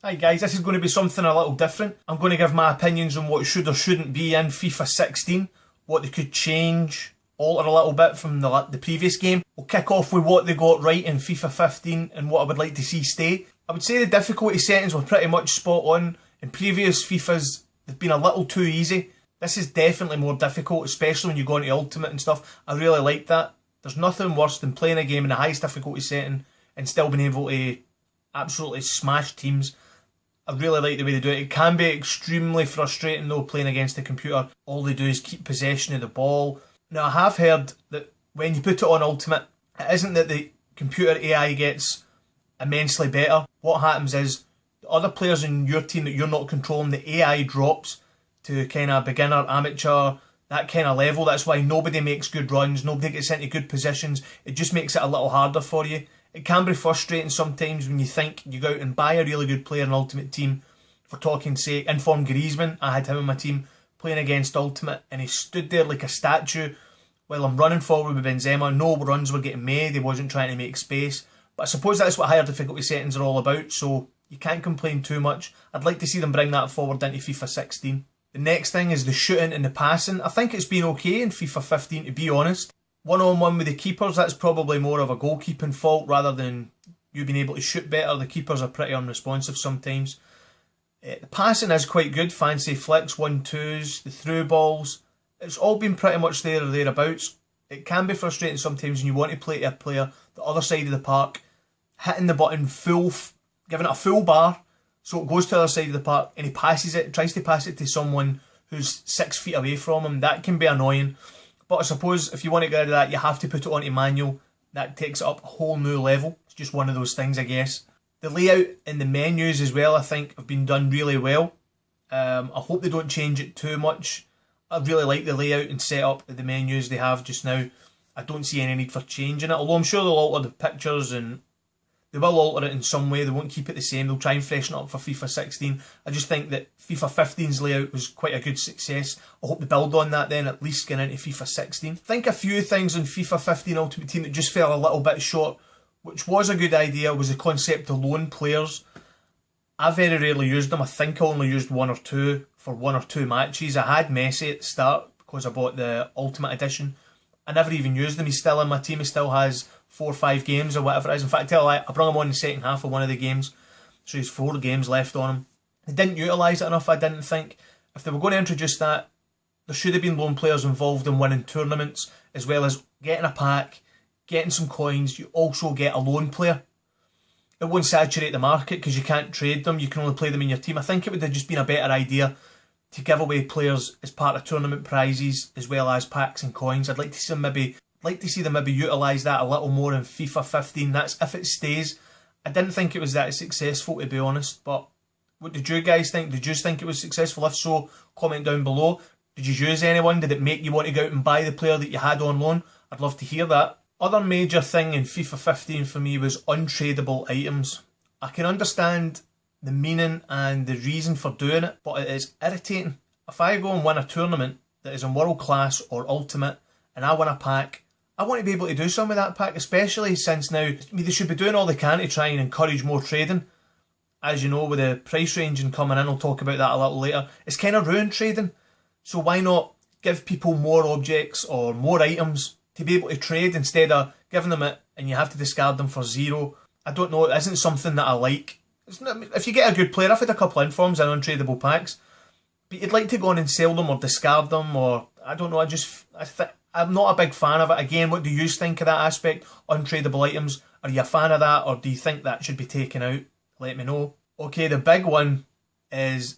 Hi guys, this is going to be something a little different. I'm going to give my opinions on what should or shouldn't be in FIFA 16, what they could change, alter a little bit from the previous game. We'll kick off with what they got right in FIFA 15 and what I would like to see stay. I would say the difficulty settings were pretty much spot on. In previous FIFAs, they've been a little too easy. This is definitely more difficult, especially when you go into Ultimate and stuff. I really like that. There's nothing worse than playing a game in the highest difficulty setting and still being able to absolutely smash teams. I really like the way they do it. It can be extremely frustrating though, playing against the computer. All they do is keep possession of the ball. Now I have heard that when you put it on Ultimate, it isn't that the computer AI gets immensely better. What happens is the other players in your team that you're not controlling, the AI drops to kind of beginner, amateur, that kind of level. That's why nobody makes good runs, nobody gets into good positions. It just makes it a little harder for you. It can be frustrating sometimes when you think you go out and buy a really good player in Ultimate Team. For talking sake, Inform Griezmann, I had him in my team playing against Ultimate and he stood there like a statue while I'm running forward with Benzema. No runs were getting made, he wasn't trying to make space. But I suppose that's what higher difficulty settings are all about, so you can't complain too much. I'd like to see them bring that forward into FIFA 16. The next thing is the shooting and the passing. I think it's been okay in FIFA 15 to be honest. One-on-one with the keepers, that's probably more of a goalkeeping fault rather than you being able to shoot better. The keepers are pretty unresponsive sometimes. The passing is quite good, fancy flicks, 1-2s, the through balls. It's all been pretty much there or thereabouts. It can be frustrating sometimes when you want to play to a player the other side of the park, hitting the button full, giving it a full bar, so it goes to the other side of the park and he passes it, tries to pass it to someone who's 6 feet away from him. That can be annoying. But I suppose if you want to get rid of that, you have to put it onto manual. That takes it up a whole new level. It's just one of those things, I guess. The layout in the menus as well, I think, have been done really well. I hope they don't change it too much. I really like the layout and setup of the menus they have just now. I don't see any need for changing it, although I'm sure they'll alter the pictures and they will alter it in some way. They won't keep it the same. They'll try and freshen it up for FIFA 16. I just think that FIFA 15's layout was quite a good success. I hope they build on that then, at least get into FIFA 16. I think a few things in FIFA 15 Ultimate Team that just fell a little bit short, which was a good idea, was the concept of loan players. I very rarely used them. I think I only used one or two for 1 or 2 matches. I had Messi at the start because I bought the Ultimate Edition. I never even used him. He's still in my team. He still has 4 or 5 games or whatever it is. In fact, I brought him on in the second half of one of the games. So he's 4 games left on him. They didn't utilise it enough, I didn't think. If they were going to introduce that, there should have been loan players involved in winning tournaments, as well as getting a pack, getting some coins. You also get a loan player. It won't saturate the market because you can't trade them. You can only play them in your team. I think it would have just been a better idea to give away players as part of tournament prizes as well as packs and coins. I'd like to see them maybe utilise that a little more in FIFA 15. That's if it stays. I didn't think it was that successful, to be honest, but what did you guys think? Did you think it was successful? If so, comment down below. Did you use anyone? Did it make you want to go out and buy the player that you had on loan? I'd love to hear that. Other major thing in FIFA 15 for me was untradeable items. I can understand the meaning and the reason for doing it, but it is irritating. If I go and win a tournament that is in World Class or Ultimate and I win a pack, I want to be able to do some with that pack, especially since now they should be doing all they can to try and encourage more trading. As you know, with the price ranging coming in, I'll talk about that a little later, it's kind of ruined trading. So why not give people more objects or more items to be able to trade instead of giving them it and you have to discard them for 0. I don't know, it isn't something that I like. If you get a good player, I've had a couple of informs and untradeable packs, but you'd like to go on and sell them or discard them, or I don't know, I'm not a big fan of it. Again, what do you think of that aspect? Untradeable items, are you a fan of that, or do you think that should be taken out? Let me know. Okay, the big one is,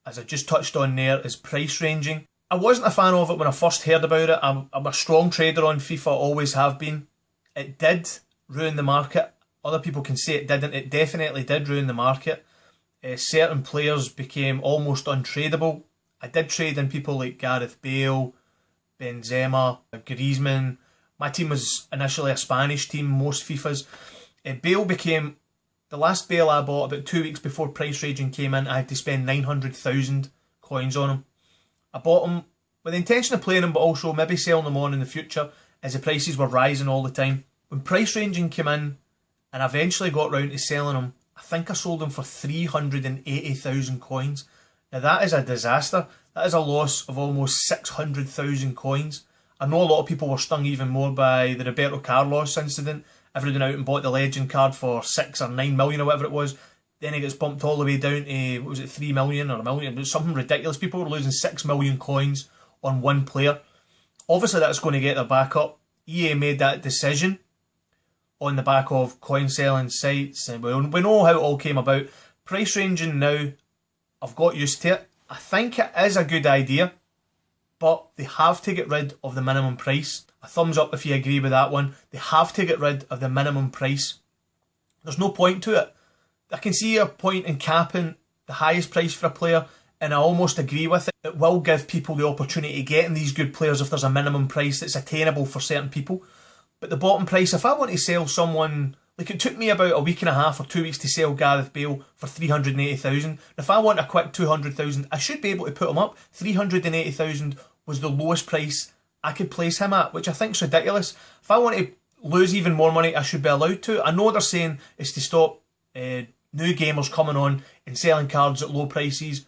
as I just touched on there, is price ranging. I wasn't a fan of it when I first heard about it. I'm a strong trader on FIFA, always have been. It did ruin the market. Other people can say it didn't. It definitely did ruin the market. Certain players became almost untradeable. I did trade in people like Gareth Bale, Benzema, Griezmann. My team was initially a Spanish team, most FIFAs. Bale became, the last Bale I bought about 2 weeks before price ranging came in, I had to spend 900,000 coins on him. I bought him with the intention of playing him, but also maybe selling them on in the future as the prices were rising all the time. When price ranging came in and I eventually got round to selling him, I think I sold them for 380,000 coins. Now that is a disaster. That is a loss of almost 600,000 coins. I know a lot of people were stung even more by the Roberto Carlos incident. Everyone out and bought the legend card for 6 or 9 million or whatever it was. Then it gets bumped all the way down to, what was it, 3 million or a million? It was something ridiculous. People were losing 6 million coins on one player. Obviously that's going to get their back up. EA made that decision on the back of coin selling sites, and we know how it all came about. Price ranging now, I've got used to it. I think it is a good idea, but they have to get rid of the minimum price. A thumbs up if you agree with that one. They have to get rid of the minimum price. There's no point to it. I can see a point in capping the highest price for a player, and I almost agree with it. It will give people the opportunity to get in these good players if there's a minimum price that's attainable for certain people. But the bottom price, if I want to sell someone, like it took me about a week and a half or 2 weeks to sell Gareth Bale for 380,000. If I want a quick 200,000, I should be able to put him up. 380,000 was the lowest price I could place him at, which I think is ridiculous. If I want to lose even more money, I should be allowed to. I know they're saying it's to stop new gamers coming on and selling cards at low prices.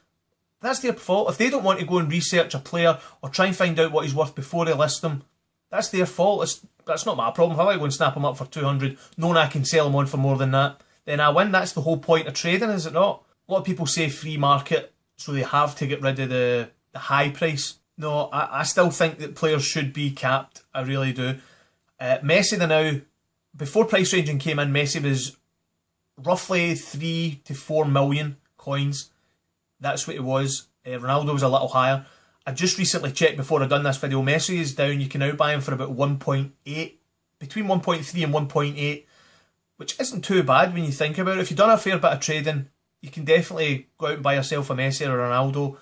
That's their fault. If they don't want to go and research a player or try and find out what he's worth before they list them, that's their fault. That's not my problem. If I want to go and snap him up for 200, knowing I can sell him on for more than that, then I win. That's the whole point of trading, is it not? A lot of people say free market, so they have to get rid of the high price. No, I still think that players should be capped. I really do. Messi now, before price ranging came in, Messi was roughly 3 to 4 million coins. That's what it was. Ronaldo was a little higher. I just recently checked before I done this video. Messi is down. You can now buy him for about 1.8, between 1.3 and 1.8, which isn't too bad when you think about it. If you've done a fair bit of trading, you can definitely go out and buy yourself a Messi or a Ronaldo.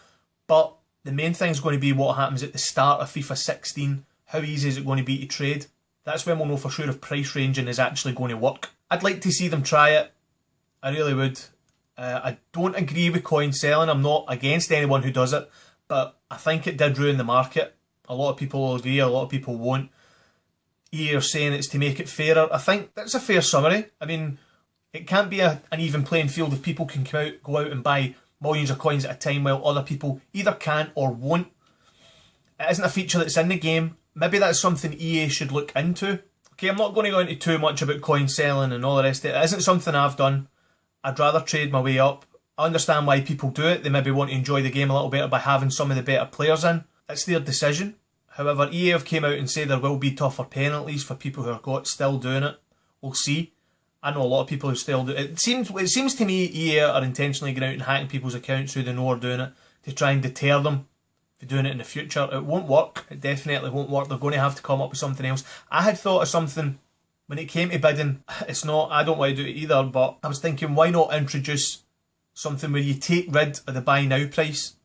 But the main thing is going to be what happens at the start of FIFA 16. How easy is it going to be to trade? That's when we'll know for sure if price ranging is actually going to work. I'd like to see them try it. I really would. I don't agree with coin selling. I'm not against anyone who does it, but I think it did ruin the market. A lot of people will agree, a lot of people won't. EA are saying it's to make it fairer. I think that's a fair summary. I mean, it can't be an even playing field if people can go out and buy millions of coins at a time while other people either can't or won't. It isn't a feature that's in the game. Maybe that's something EA should look into. Okay, I'm not going to go into too much about coin selling and all the rest of it. It isn't something I've done. I'd rather trade my way up. I understand why people do it. They maybe want to enjoy the game a little better by having some of the better players in. It's their decision. However, EA have came out and said there will be tougher penalties for people who are still doing it. We'll see. I know a lot of people who still do it. It seems to me EA are intentionally going out and hacking people's accounts who they know are doing it to try and deter them from doing it in the future. It won't work. It definitely won't work. They're going to have to come up with something else. I had thought of something when it came to bidding. It's not, I don't want to do it either, but I was thinking, why not introduce something where you take rid of the buy now price?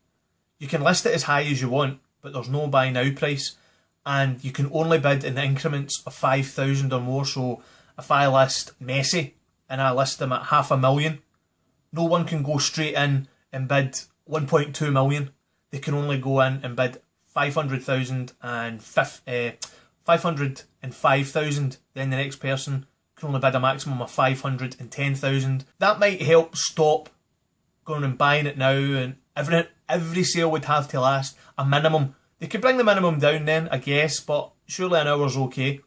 You can list it as high as you want, but there's no buy now price, and you can only bid in increments of 5,000 or more. So if I list Messi and I list them at 500,000, no one can go straight in and bid 1.2 million. They can only go in and bid 500,000 and 505,000. Then the next person can only bid a maximum of 510,000. That might help stop going and buying it now, and every sale would have to last a minimum. They could bring the minimum down then, I guess, but surely an hour's okay.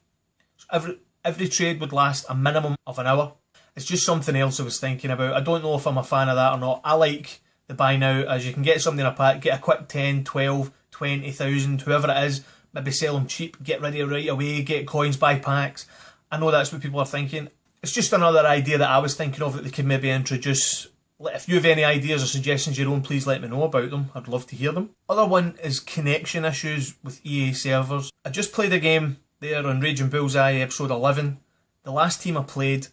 So every trade would last a minimum of an hour. It's just something else I was thinking about. I don't know if I'm a fan of that or not. I like the buy now, as you can get something in a pack, get a quick 10, 12, 20,000, whoever it is, maybe sell them cheap, get rid of it right away, get coins, buy packs. I know that's what people are thinking. It's just another idea that I was thinking of that they could maybe introduce. If you have any ideas or suggestions of your own, please let me know about them. I'd love to hear them. Other one is connection issues with EA servers. I just played a game there on Raging Bullseye episode 11. The last team I played,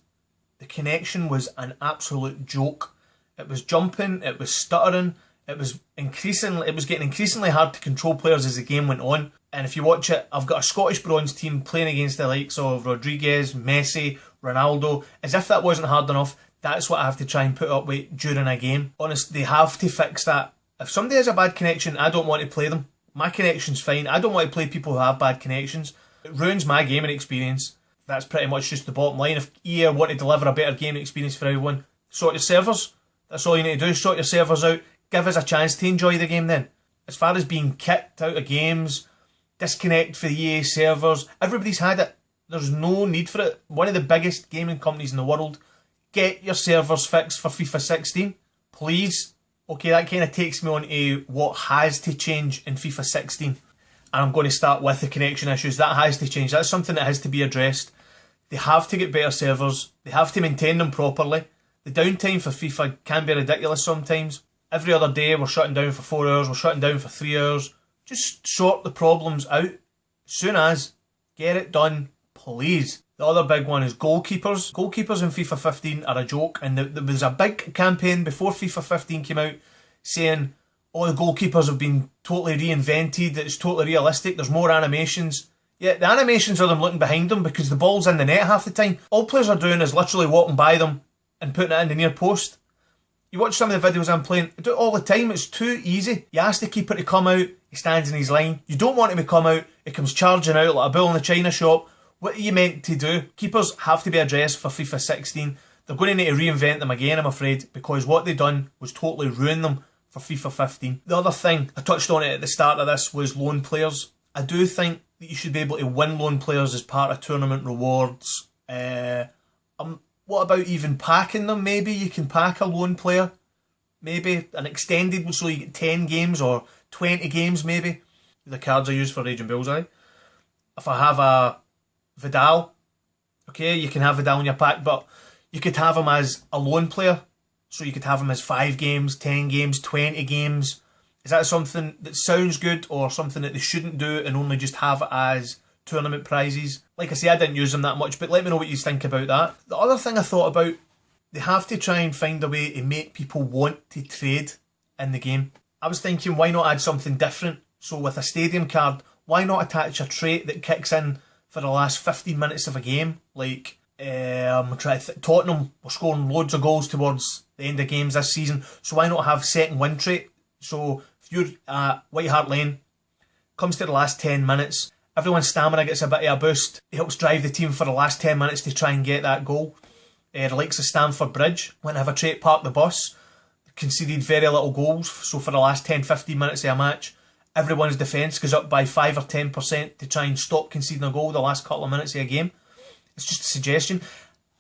the connection was an absolute joke. It was jumping, it was stuttering, it was getting increasingly hard to control players as the game went on. And if you watch it, I've got a Scottish bronze team playing against the likes of Rodriguez, Messi, Ronaldo. As if that wasn't hard enough, that's what I have to try and put up with during a game. Honestly, they have to fix that. If somebody has a bad connection, I don't want to play them. My connection's fine. I don't want to play people who have bad connections. It ruins my gaming experience. That's pretty much just the bottom line. If EA want to deliver a better gaming experience for everyone, Sort your servers. That's all you need to do, sort your servers out. Give us a chance to enjoy the game then. As far as being kicked out of games, disconnect for the EA servers, everybody's had it. There's no need for it. One of the biggest gaming companies in the world. Get your servers fixed for FIFA 16, please. Okay, that kind of takes me on to what has to change in FIFA 16. And I'm going to start with the connection issues. That has to change. That's something that has to be addressed. They have to get better servers. They have to maintain them properly. The downtime for FIFA can be ridiculous sometimes. Every other day we're shutting down for 4 hours, we're shutting down for 3 hours. Just sort the problems out. Soon as. Get it done, please. The other big one is goalkeepers. Goalkeepers in FIFA 15 are a joke, and there was a big campaign before FIFA 15 came out saying, oh, the goalkeepers have been totally reinvented, it's totally realistic, there's more animations. Yeah, the animations are them looking behind them because the ball's in the net half the time. All players are doing is literally walking by them and putting it in the near post. You watch some of the videos I'm playing, I do it all the time, it's too easy. You ask the keeper to come out, he stands in his line. You don't want him to come out, he comes charging out like a bull in the china shop. What are you meant to do? Keepers have to be addressed for FIFA 16. They're going to need to reinvent them again, I'm afraid, because what they've done was totally ruin them for FIFA 15. The other thing, I touched on it at the start of this, was loan players. I do think that you should be able to win loan players as part of tournament rewards. What about even packing them? Maybe you can pack a loan player. Maybe an extended, so you get 10 games or 20 games maybe. The cards I use for Raging Bullseye. If I have a Vidal, okay, you can have Vidal in your pack, but you could have him as a loan player. So you could have him as 5 games, 10 games, 20 games. Is that something that sounds good or something that they shouldn't do and only just have it as tournament prizes? Like I say, I didn't use them that much, but let me know what you think about that. The other thing I thought about, they have to try and find a way to make people want to trade in the game. I was thinking, why not add something different? So with a stadium card, why not attach a trait that kicks in for the last 15 minutes of a game? Like, Tottenham were scoring loads of goals towards the end of games this season, so why not have second win trait? So if you're at White Hart Lane, comes to the last 10 minutes, everyone's stamina gets a bit of a boost. It helps drive the team for the last 10 minutes to try and get that goal. The likes of Stamford Bridge, when they have a trait, park the bus, conceded very little goals, so for the last 10-15 minutes of a match, everyone's defence goes up by 5 or 10% to try and stop conceding a goal the last couple of minutes of a game. It's just a suggestion.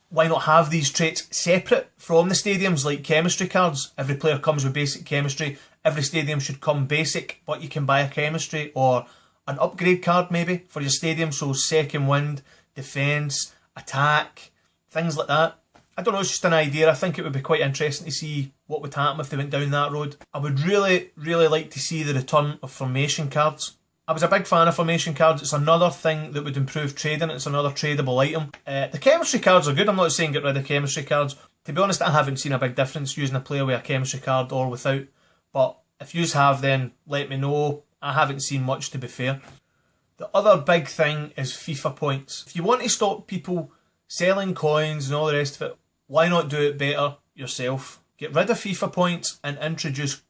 Why not have these traits separate from the stadiums, like chemistry cards? Every player comes with basic chemistry. Every stadium should come basic, but you can buy a chemistry or an upgrade card maybe for your stadium. So second wind, defence, attack, things like that. I don't know, it's just an idea. I think it would be quite interesting to see what would happen if they went down that road. I would really, really like to see the return of formation cards. I was a big fan of formation cards. It's another thing that would improve trading. It's another tradable item. The chemistry cards are good. I'm not saying get rid of chemistry cards. To be honest, I haven't seen a big difference using a player with a chemistry card or without. But if yous have, then let me know. I haven't seen much, to be fair. The other big thing is FIFA points. If you want to stop people selling coins and all the rest of it, why not do it better yourself? Get rid of FIFA points and introduce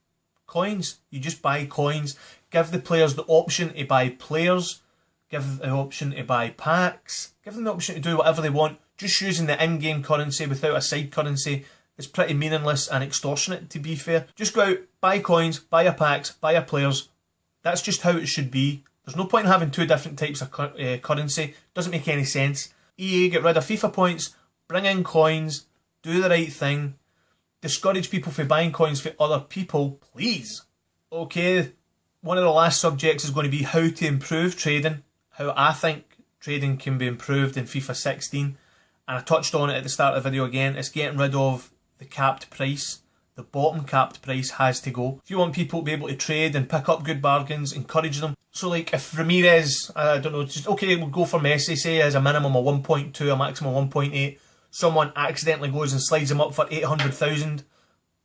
coins. You just buy coins. Give the players the option to buy players. Give them the option to buy packs. Give them the option to do whatever they want. Just using the in-game currency without a side currency is pretty meaningless and extortionate, to be fair. Just go out, buy coins, buy your packs, buy your players. That's just how it should be. There's no point in having 2 different types of currency. Doesn't make any sense. EA, get rid of FIFA points. Bring in coins, do the right thing, discourage people from buying coins for other people, please. Okay, one of the last subjects is going to be how to improve trading, how I think trading can be improved in FIFA 16, and I touched on it at the start of the video again. It's getting rid of the capped price. The bottom capped price has to go. If you want people to be able to trade and pick up good bargains, encourage them. So like if Ramirez, I don't know, just okay, we'll go for Messi, say as a minimum of 1.2, a maximum of 1.8. Someone accidentally goes and slides him up for 800,000.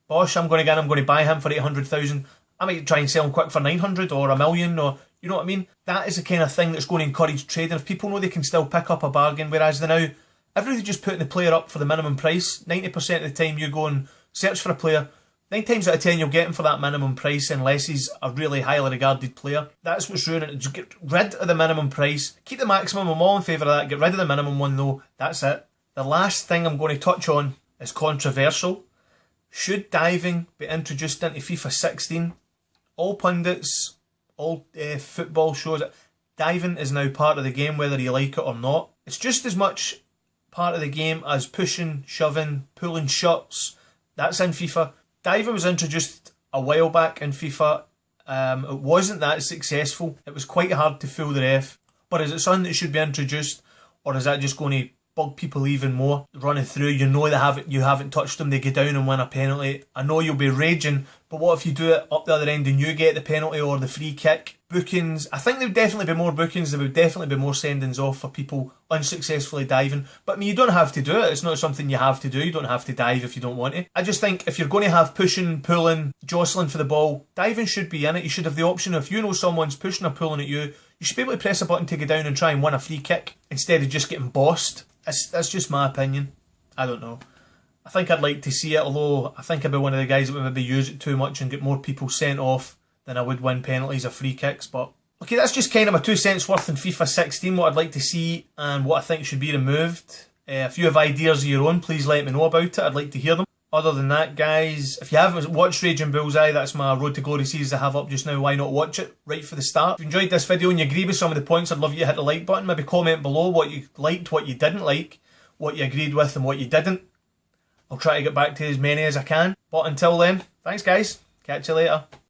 Bosh, I'm going to buy him for 800,000. I might try and sell him quick for 900 or a million, or you know what I mean? That is the kind of thing that's going to encourage trading. If people know they can still pick up a bargain, whereas they now, everybody's just putting the player up for the minimum price. 90% of the time you go and search for a player, 9 times out of 10 you'll get him for that minimum price unless he's a really highly regarded player. That's what's ruining it. Just get rid of the minimum price. Keep the maximum, I'm all in favour of that. Get rid of the minimum one though. That's it. The last thing I'm going to touch on is controversial. Should diving be introduced into FIFA 16? All pundits, all football shows, diving is now part of the game whether you like it or not. It's just as much part of the game as pushing, shoving, pulling shots. That's in FIFA. Diving was introduced a while back in FIFA. It wasn't that successful. It was quite hard to fool the ref. But is it something that should be introduced, or is that just going to bug people even more? Running through, you know you haven't touched them, they go down and win a penalty. I know you'll be raging, but what if you do it up the other end and you get the penalty or the free kick? Bookings, I think there would definitely be more bookings, there would definitely be more sendings off for people unsuccessfully diving. But I mean, you don't have to do it, it's not something you have to do, you don't have to dive if you don't want to. I just think if you're going to have pushing, pulling, jostling for the ball, diving should be in it. You should have the option, if you know someone's pushing or pulling at you, you should be able to press a button to go down and try and win a free kick instead of just getting bossed. That's just my opinion. I don't know. I think I'd like to see it, although I think I'd be one of the guys that would maybe use it too much and get more people sent off than I would win penalties or free kicks. But okay, that's just kind of my 2 cents worth in FIFA 16, what I'd like to see and what I think should be removed. If you have ideas of your own, please let me know about it. I'd like to hear them. Other than that, guys, if you haven't watched Raging Bullseye, that's my Road to Glory series I have up just now. Why not watch it right for the start? If you enjoyed this video and you agree with some of the points, I'd love you to hit the like button. Maybe comment below what you liked, what you didn't like, what you agreed with and what you didn't. I'll try to get back to as many as I can. But until then, thanks guys. Catch you later.